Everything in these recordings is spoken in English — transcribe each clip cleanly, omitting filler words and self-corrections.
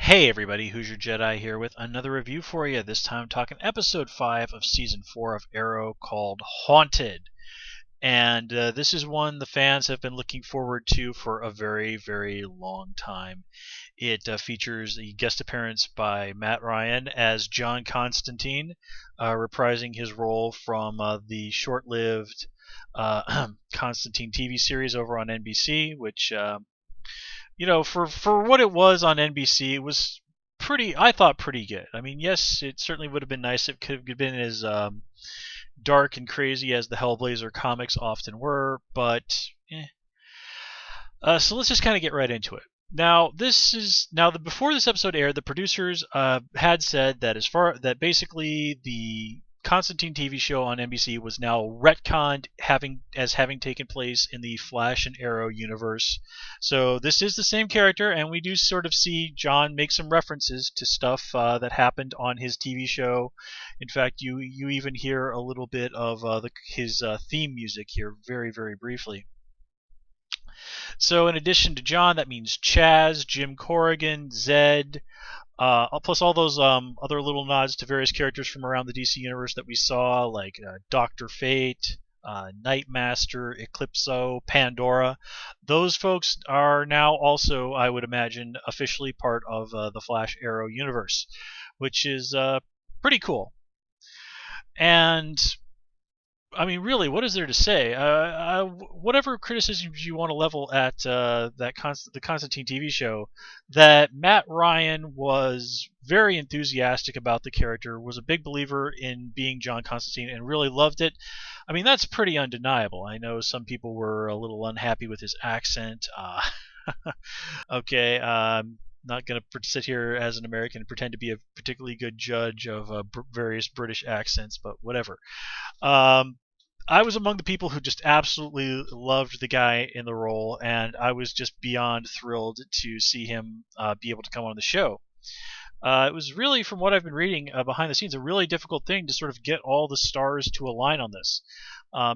Hey everybody, Who's Your Jedi here with another review for you. This time talking episode 5 of season 4 of Arrow called Haunted. And this is one the fans have been looking forward to for a very, very long time. It features a guest appearance by Matt Ryan as John Constantine, reprising his role from the short-lived Constantine TV series over on NBC, which for what it was on NBC, it was pretty. I thought pretty good. I mean, yes, it certainly would have been nice if it could have been as dark and crazy as the Hellblazer comics often were, but so let's just kind of get right into it. Now, before this episode aired, the producers had said that basically the Constantine TV show on NBC was now retconned having taken place in the Flash and Arrow universe. So this is the same character, and we do sort of see John make some references to stuff that happened on his TV show. In fact, you even hear a little bit of his theme music here, very, very briefly. So in addition to John, that means Chaz, Jim Corrigan, Zed, plus all those other little nods to various characters from around the DC universe that we saw, like Doctor Fate, Nightmaster, Eclipso, Pandora. Those folks are now also, I would imagine, officially part of the Flash Arrow universe, which is pretty cool. And I mean, really, what is there to say? Whatever criticisms you want to level at the Constantine TV show, that Matt Ryan was very enthusiastic about the character, was a big believer in being John Constantine, and really loved it. I mean, that's pretty undeniable. I know some people were a little unhappy with his accent. Okay, not going to sit here as an American and pretend to be a particularly good judge of various British accents, but whatever. I was among the people who just absolutely loved the guy in the role, and I was just beyond thrilled to see him be able to come on the show. It was really, from what I've been reading behind the scenes, a really difficult thing to sort of get all the stars to align on this.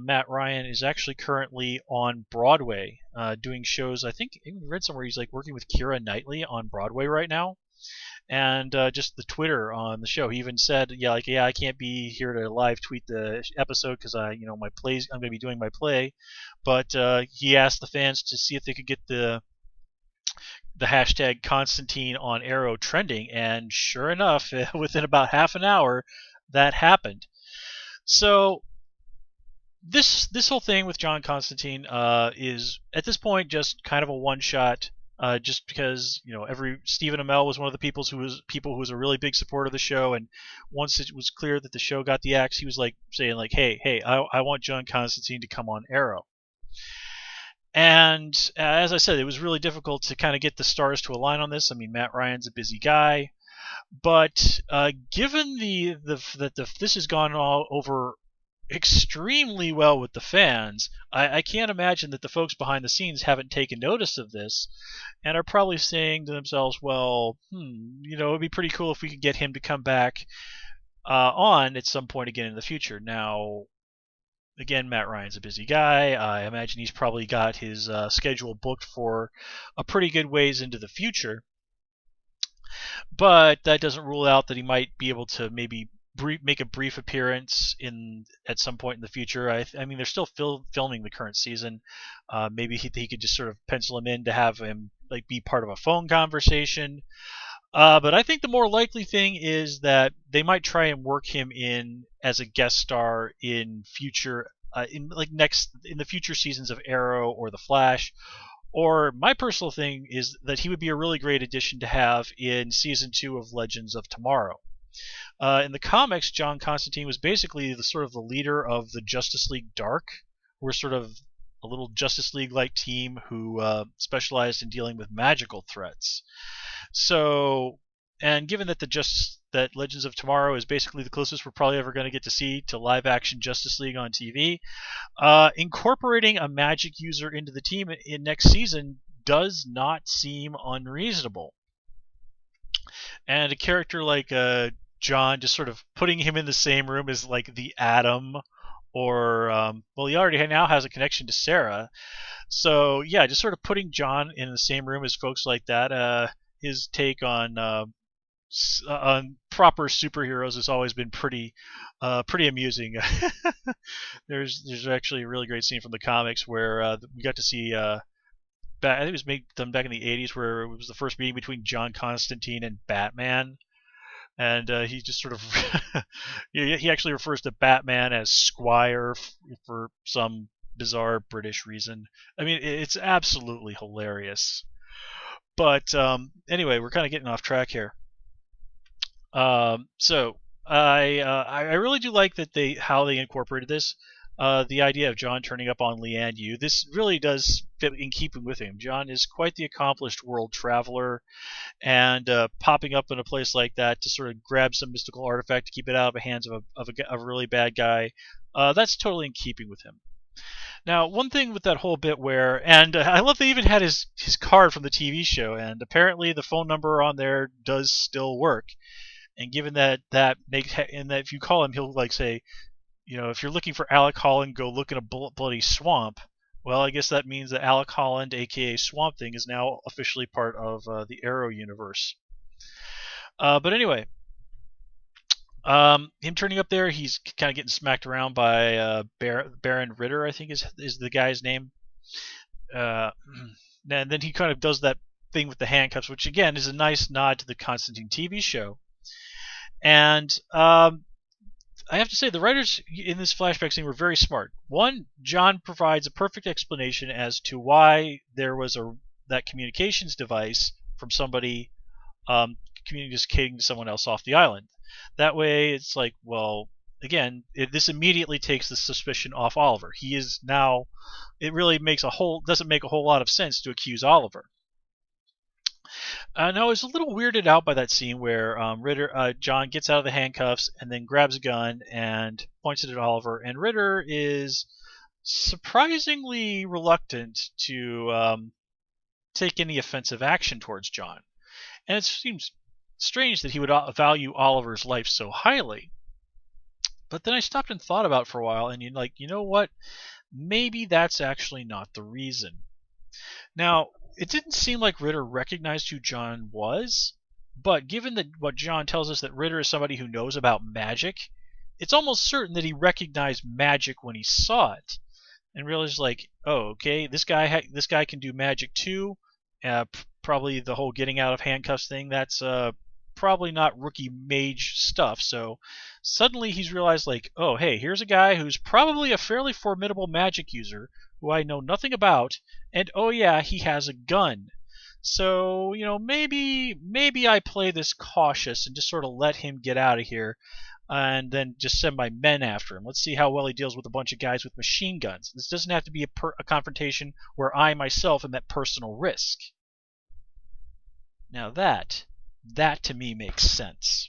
Matt Ryan is actually currently on Broadway doing shows. I think I read somewhere he's like working with Keira Knightley on Broadway right now. And just the Twitter on the show, he even said, I can't be here to live tweet the episode because my plays, I'm going to be doing my play, but he asked the fans to see if they could get the hashtag Constantine on Arrow trending, and sure enough, within about half an hour, that happened. So this whole thing with John Constantine is at this point just kind of a one shot. Just because Stephen Amell was one of the people who was a really big supporter of the show, and once it was clear that the show got the axe, he was like saying like, hey, I want John Constantine to come on Arrow. And as I said, it was really difficult to kind of get the stars to align on this. I mean, Matt Ryan's a busy guy, but given that this has gone all over extremely well with the fans, I can't imagine that the folks behind the scenes haven't taken notice of this and are probably saying to themselves, well, it'd be pretty cool if we could get him to come back on at some point again in the future. Now, again, Matt Ryan's a busy guy. I imagine he's probably got his schedule booked for a pretty good ways into the future, but that doesn't rule out that he might be able to maybe make a brief appearance at some point in the future. I mean, they're still filming the current season. Maybe he could just sort of pencil him in to have him like be part of a phone conversation. But I think the more likely thing is that they might try and work him in as a guest star in future, in the future seasons of Arrow or The Flash. Or my personal thing is that he would be a really great addition to have in season 2 of Legends of Tomorrow. In the comics, John Constantine was basically the leader of the Justice League Dark, who were sort of a little Justice League-like team who specialized in dealing with magical threats. So, and given that that Legends of Tomorrow is basically the closest we're probably ever going to get to see to live-action Justice League on TV, incorporating a magic user into the team in next season does not seem unreasonable. And a character like John, just sort of putting him in the same room as like the Atom, or he already now has a connection to Sarah. So yeah, just sort of putting John in the same room as folks like that his take on proper superheroes has always been pretty amusing. There's actually a really great scene from the comics where we got to see. I think it was done back in the '80s, where it was the first meeting between John Constantine and Batman, and he just sort of he actually refers to Batman as Squire for some bizarre British reason. I mean, it's absolutely hilarious. But anyway, we're kind of getting off track here. So I really do like that how they incorporated this. The idea of John turning up on Lian Yu. This really does fit in keeping with him. John is quite the accomplished world traveler, and popping up in a place like that to sort of grab some mystical artifact to keep it out of the hands of a really bad guy, that's totally in keeping with him. Now, one thing with that whole bit and I love they even had his card from the TV show, and apparently the phone number on there does still work. And given and that if you call him, he'll like say, if you're looking for Alec Holland, go look in a bloody swamp. Well, I guess that means that Alec Holland, aka Swamp Thing, is now officially part of the Arrow universe. But anyway, him turning up there, he's kind of getting smacked around by Baron Ritter, I think is the guy's name. And then he kind of does that thing with the handcuffs, which again is a nice nod to the Constantine TV show. And I have to say, the writers in this flashback scene were very smart. One, John provides a perfect explanation as to why there was that communications device from somebody communicating to someone else off the island. That way, it's like, well, again, this immediately takes the suspicion off Oliver. He is now. It really doesn't make a whole lot of sense to accuse Oliver. Now, I was a little weirded out by that scene where John gets out of the handcuffs and then grabs a gun and points it at Oliver, and Ritter is surprisingly reluctant to take any offensive action towards John. And it seems strange that he would value Oliver's life so highly. But then I stopped and thought about it for a while, and you know what? Maybe that's actually not the reason. Now, it didn't seem like Ritter recognized who John was, but given that what John tells us that Ritter is somebody who knows about magic, it's almost certain that he recognized magic when he saw it, and realized like, oh, okay, this guy can do magic too. Probably the whole getting out of handcuffs thing. That's probably not rookie mage stuff. So suddenly he's realized like, oh, hey, here's a guy who's probably a fairly formidable magic user who I know nothing about, and oh yeah, he has a gun. So, maybe I play this cautious and just sort of let him get out of here, and then just send my men after him. Let's see how well he deals with a bunch of guys with machine guns. This doesn't have to be a confrontation where I myself am at personal risk. Now that to me makes sense.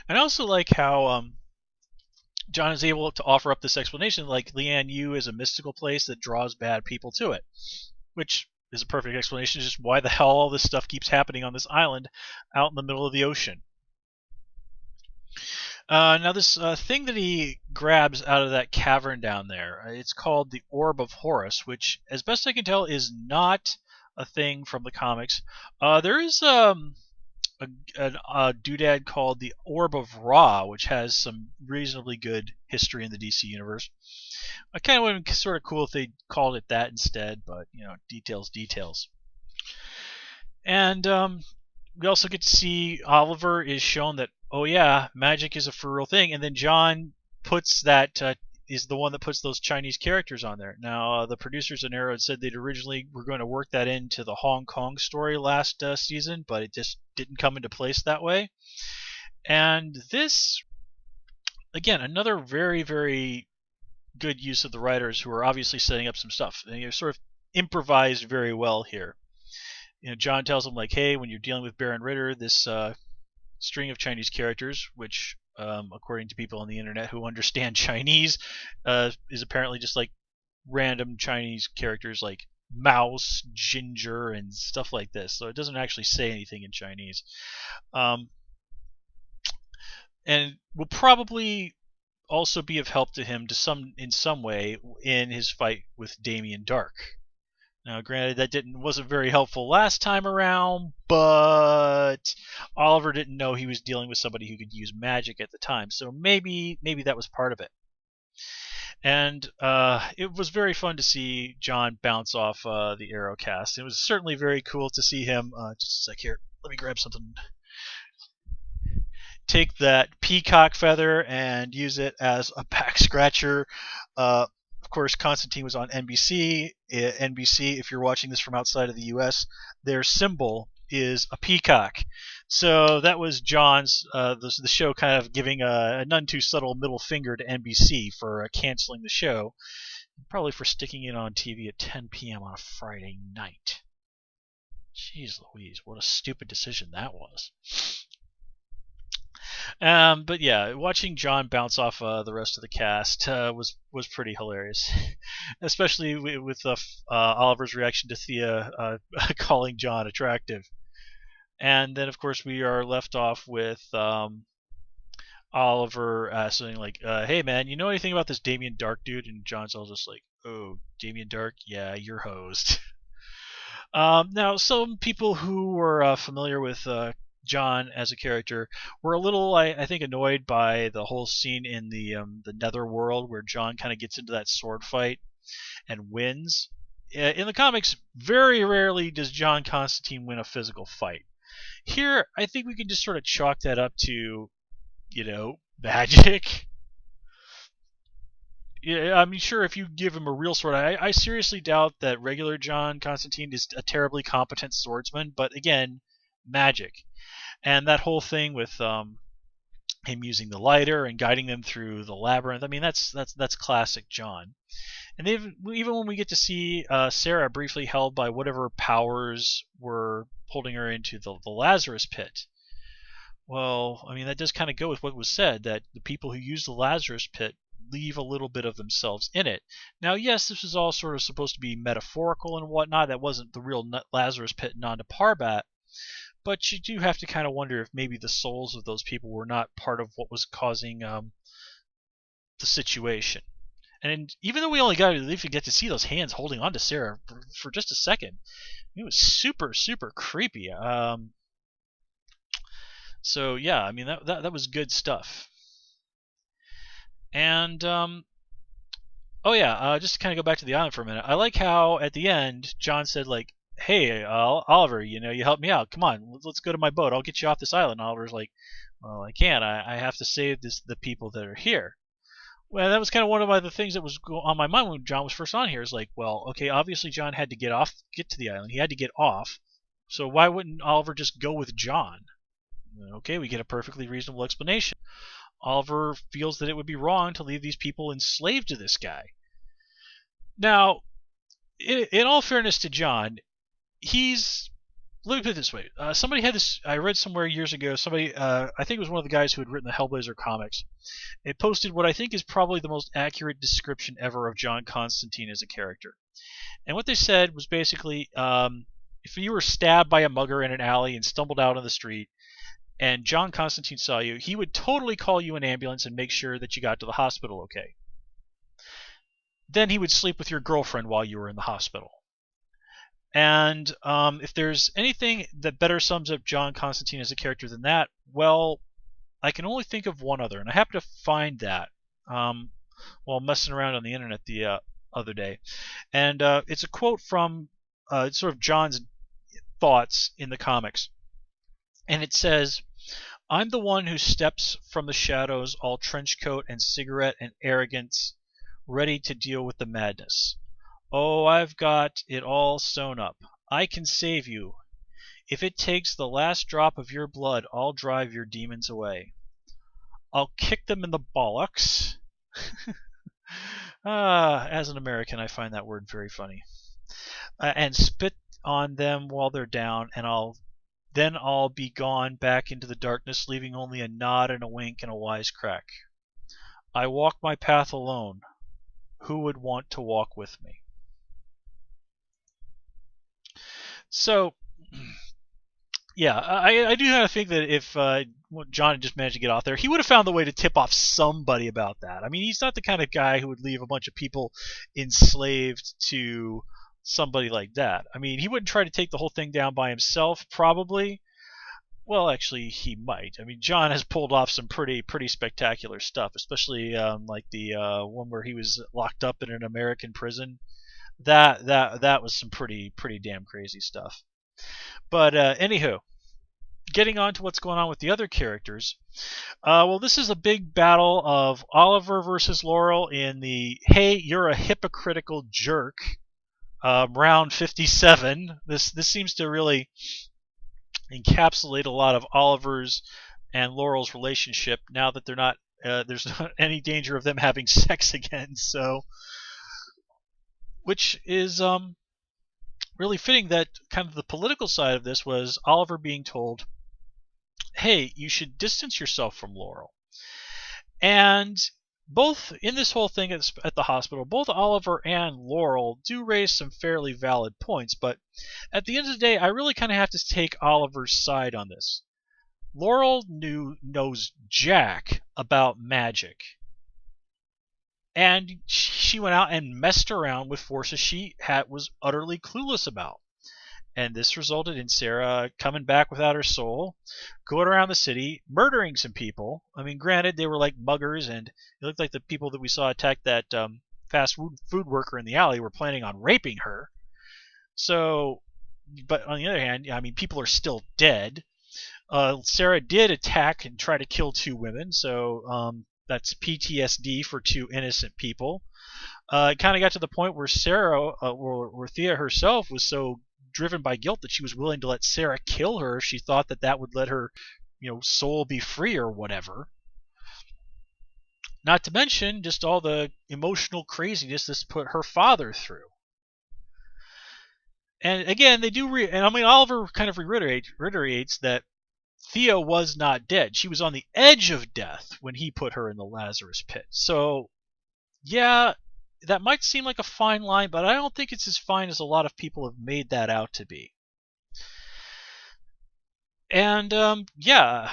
And I also like how John is able to offer up this explanation, like Lian Yu is a mystical place that draws bad people to it, which is a perfect explanation. It's just why the hell all this stuff keeps happening on this island out in the middle of the ocean. Now this thing that he grabs out of that cavern down there, it's called the Orb of Horus, which, as best I can tell, is not a thing from the comics. There is a doodad called the Orb of Ra, which has some reasonably good history in the DC universe. I kind of would have been sort of cool if they called it that instead, but details. And we also get to see Oliver is shown that, oh yeah, magic is a for real thing, and then John is the one that puts those Chinese characters on there. Now, the producers in Arrow had said they'd originally were going to work that into the Hong Kong story last season, but it just didn't come into place that way. And this, again, another very, very good use of the writers who are obviously setting up some stuff. And sort of improvised very well here. John tells them like, hey, when you're dealing with Baron Ritter, this string of Chinese characters, which according to people on the internet who understand Chinese, is apparently just like random Chinese characters like mouse, ginger, and stuff like this. So it doesn't actually say anything in Chinese. And we'll probably also be of help to him in some way in his fight with Damien Dark. Now, granted, that wasn't very helpful last time around, but Oliver didn't know he was dealing with somebody who could use magic at the time, so maybe that was part of it. And it was very fun to see John bounce off the arrow cast. It was certainly very cool to see him. Just a sec here. Let me grab something. Take that peacock feather and use it as a back scratcher. Of course, Constantine was on NBC. NBC, if you're watching this from outside of the U.S., their symbol is a peacock. So that was John's, the show kind of giving a none too subtle middle finger to NBC for canceling the show, probably for sticking it on TV at 10 p.m. on a Friday night. Jeez Louise, what a stupid decision that was. But yeah, watching John bounce off the rest of the cast was pretty hilarious, especially with Oliver's reaction to Thea calling John attractive. And then, of course, we are left off with Oliver saying, like, hey, man, you know anything about this Damien Dark dude? And John's all just like, oh, Damien Dark? Yeah, you're hosed. Now, some people who were familiar with John as a character were a little, I think, annoyed by the whole scene in the Netherworld where John kind of gets into that sword fight and wins. In the comics, very rarely does John Constantine win a physical fight. Here, I think we can just sort of chalk that up to, magic. Yeah, I mean, sure, if you give him a real sword, I seriously doubt that regular John Constantine is a terribly competent swordsman, but again, magic. And that whole thing with him using the lighter and guiding them through the labyrinth, I mean, that's classic John. And even when we get to see Sarah briefly held by whatever powers were holding her into the Lazarus pit, well, I mean, that does kind of go with what was said, that the people who use the Lazarus pit leave a little bit of themselves in it. Now, yes, this was all sort of supposed to be metaphorical and whatnot. That wasn't the real Lazarus pit Nanda Parbat. But you do have to kind of wonder if maybe the souls of those people were not part of what was causing the situation. And even though we only got to get to see those hands holding on to Sarah for just a second, it was super, super creepy. So yeah, I mean that was good stuff. And oh yeah, just to kind of go back to the island for a minute. I like how at the end John said, like, hey, Oliver, you helped me out. Come on, let's go to my boat. I'll get you off this island. And Oliver's like, well, I can't. I have to save the people that are here. Well, that was kind of one of the things that was on my mind when John was first on here. Is like, well, okay, obviously John had to get to the island. He had to get off. So why wouldn't Oliver just go with John? Okay, we get a perfectly reasonable explanation. Oliver feels that it would be wrong to leave these people enslaved to this guy. Now, in all fairness to John, let me put it this way. Somebody had this, I read somewhere years ago, somebody, I think it was one of the guys who had written the Hellblazer comics. It posted what I think is probably the most accurate description ever of John Constantine as a character. And what they said was basically, if you were stabbed by a mugger in an alley and stumbled out on the street, and John Constantine saw you, he would totally call you an ambulance and make sure that you got to the hospital okay. Then he would sleep with your girlfriend while you were in the hospital. And if there's anything that better sums up John Constantine as a character than that, well, I can only think of one other, and I happened to find that while messing around on the internet the other day. And it's a quote from sort of John's thoughts in the comics. And it says, I'm the one who steps from the shadows, all trench coat and cigarette and arrogance, ready to deal with the madness. Oh, I've got it all sewn up. I can save you. If it takes the last drop of your blood, I'll drive your demons away. I'll kick them in the bollocks. As an American, I find that word very funny. And spit on them while they're down, and then I'll be gone back into the darkness, leaving only a nod and a wink and a wisecrack. I walk my path alone. Who would want to walk with me? So, Yeah, I do kind of think that if John had just managed to get off there, he would have found the way to tip off somebody about that. I mean, he's not the kind of guy who would leave a bunch of people enslaved to somebody like that. I mean, he wouldn't try to take the whole thing down by himself, probably. Well, actually, he might. I mean, John has pulled off some pretty spectacular stuff, especially like the one where he was locked up in an American prison. That was some pretty damn crazy stuff. But anywho, getting on to what's going on with the other characters. Well, this is a big battle of Oliver versus Laurel in the "Hey, you're a hypocritical jerk" round 57. This seems to really encapsulate a lot of Oliver's and Laurel's relationship now that they're not. There's not any danger of them having sex again. So, which is really fitting that kind of the political side of this was Oliver being told, hey, you should distance yourself from Laurel. And both in this whole thing at the hospital, both Oliver and Laurel do raise some fairly valid points, but at the end of the day, I really kind of have to take Oliver's side on this. Laurel knows jack about magic. And she went out and messed around with forces she was utterly clueless about. And this resulted in Sarah coming back without her soul, going around the city, murdering some people. I mean, granted, they were like muggers, and it looked like the people that we saw attack that fast food worker in the alley were planning on raping her. So, but on the other hand, I mean, people are still dead. Sarah did attack and try to kill two women, so that's PTSD for two innocent people. It kind of got to the point where Sarah, where Thea herself was so driven by guilt that she was willing to let Sarah kill her if she thought that that would let her, soul be free or whatever. Not to mention just all the emotional craziness this put her father through. And again, they do, and I mean, Oliver kind of reiterates that Thea was not dead. She was on the edge of death when he put her in the Lazarus pit. So, yeah, that might seem like a fine line, but I don't think it's as fine as a lot of people have made that out to be. And yeah,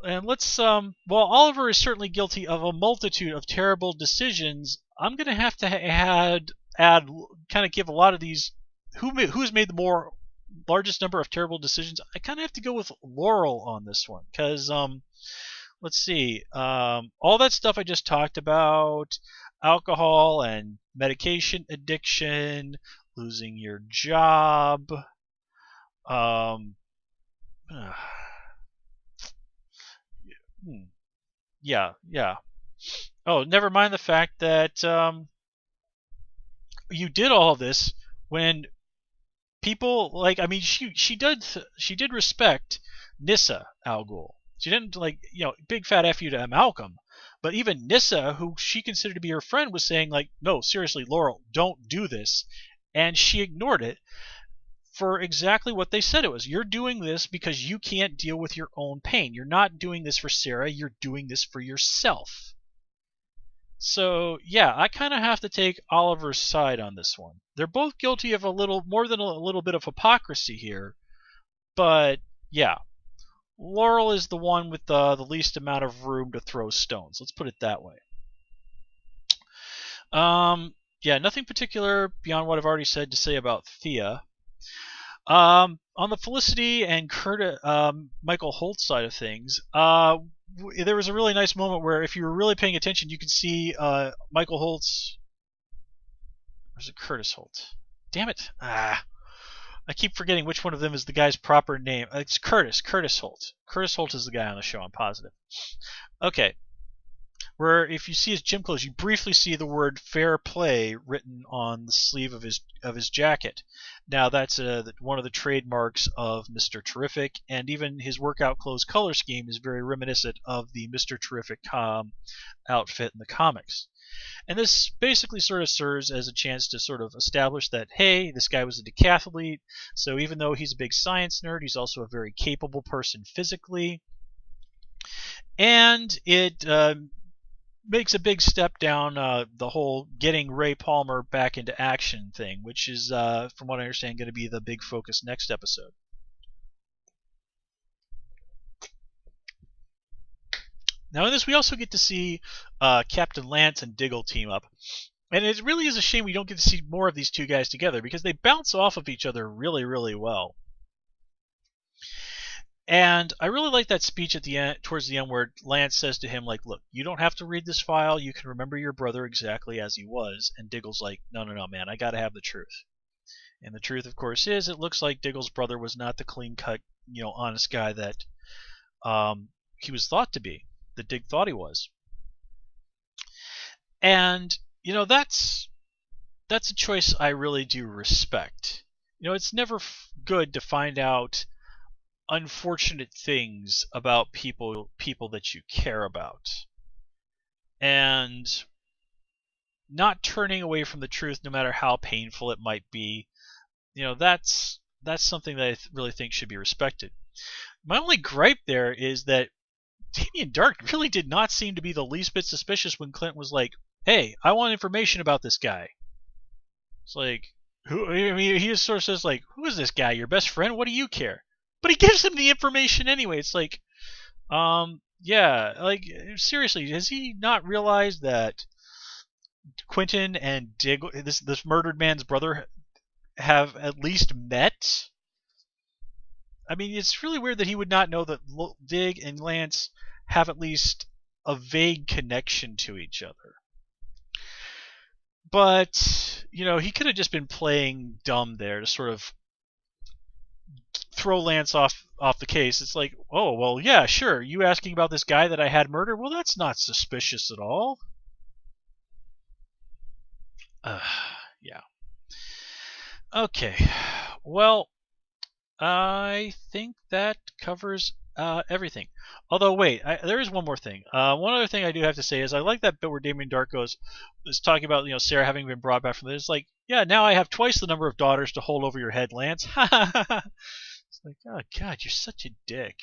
and let's while Oliver is certainly guilty of a multitude of terrible decisions, I'm gonna have to add kind of give a lot of these who's made the largest number of terrible decisions. I kind of have to go with Laurel on this one because let's see, all that stuff I just talked about, alcohol and medication addiction, losing your job, yeah. Oh, never mind the fact that you did all of this when people like. I mean, she did respect Nissa Al Ghul. She didn't big fat F you to Malcolm. But even Nissa, who she considered to be her friend, was saying like, no, seriously, Laurel, don't do this. And she ignored it for exactly what they said it was. You're doing this because you can't deal with your own pain. You're not doing this for Sarah. You're doing this for yourself. So, yeah, I kind of have to take Oliver's side on this one. They're both guilty of a little more than a little bit of hypocrisy here. But, yeah, Laurel is the one with the least amount of room to throw stones. Let's put it that way. Yeah, nothing particular beyond what I've already said to say about Thea. On the Felicity and Michael Holt side of things, there was a really nice moment where, if you were really paying attention, you could see Michael Holt's. Or is it Curtis Holt? Damn it! I keep forgetting which one of them is the guy's proper name. It's Curtis Holt. Curtis Holt is the guy on the show, I'm positive. Okay. Where if you see his gym clothes, you briefly see the word "fair play" written on the sleeve of his jacket. Now that's one of the trademarks of Mr. Terrific, and even his workout clothes color scheme is very reminiscent of the Mr. Terrific outfit in the comics. And this basically sort of serves as a chance to sort of establish that, hey, this guy was a decathlete, so even though he's a big science nerd, he's also a very capable person physically. And it makes a big step down the whole getting Ray Palmer back into action thing, which is, from what I understand, going to be the big focus next episode. Now in this, we also get to see Captain Lance and Diggle team up. And it really is a shame we don't get to see more of these two guys together because they bounce off of each other really, really well. And I really like that speech at the end, towards the end, where Lance says to him, like, "Look, you don't have to read this file. You can remember your brother exactly as he was." And Diggle's like, "No, no, no, man. I got to have the truth." And the truth, of course, is it looks like Diggle's brother was not the clean-cut, honest guy that he was thought to be, that Dig thought he was. And that's a choice I really do respect. It's never good to find out unfortunate things about people that you care about, and not turning away from the truth no matter how painful it might be. That's something that I really think should be respected. My only gripe there is that Damien Dark really did not seem to be the least bit suspicious when Clint was like, "Hey, I want information about this guy." It's like, who? I mean, he just sort of says like, "Who is this guy? Your best friend? What do you care?" But he gives him the information anyway. It's like, yeah, like seriously, has he not realized that Quentin and Diggle, this murdered man's brother, have at least met? I mean, it's really weird that he would not know that Dig and Lance have at least a vague connection to each other. But he could have just been playing dumb there to sort of throw Lance off the case. It's like, oh well, yeah, sure. You asking about this guy that I had murdered? Well, that's not suspicious at all. Yeah. Okay. Well, I think that covers everything. Although, wait, there is one more thing. One other thing I do have to say is I like that bit where Damien Dark is talking about Sarah having been brought back from this. It's like, yeah, now I have twice the number of daughters to hold over your head, Lance. It's like, oh god, you're such a dick.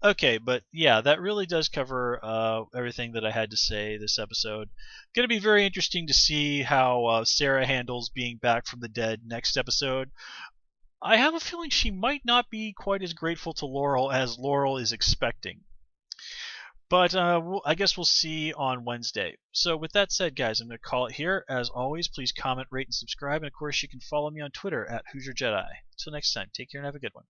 Okay, but yeah, that really does cover everything that I had to say this episode. Going to be very interesting to see how Sarah handles being back from the dead next episode. I have a feeling she might not be quite as grateful to Laurel as Laurel is expecting. But I guess we'll see on Wednesday. So with that said, guys, I'm going to call it here. As always, please comment, rate, and subscribe. And of course, you can follow me on Twitter at Hoosier Jedi. Until next time, take care and have a good one.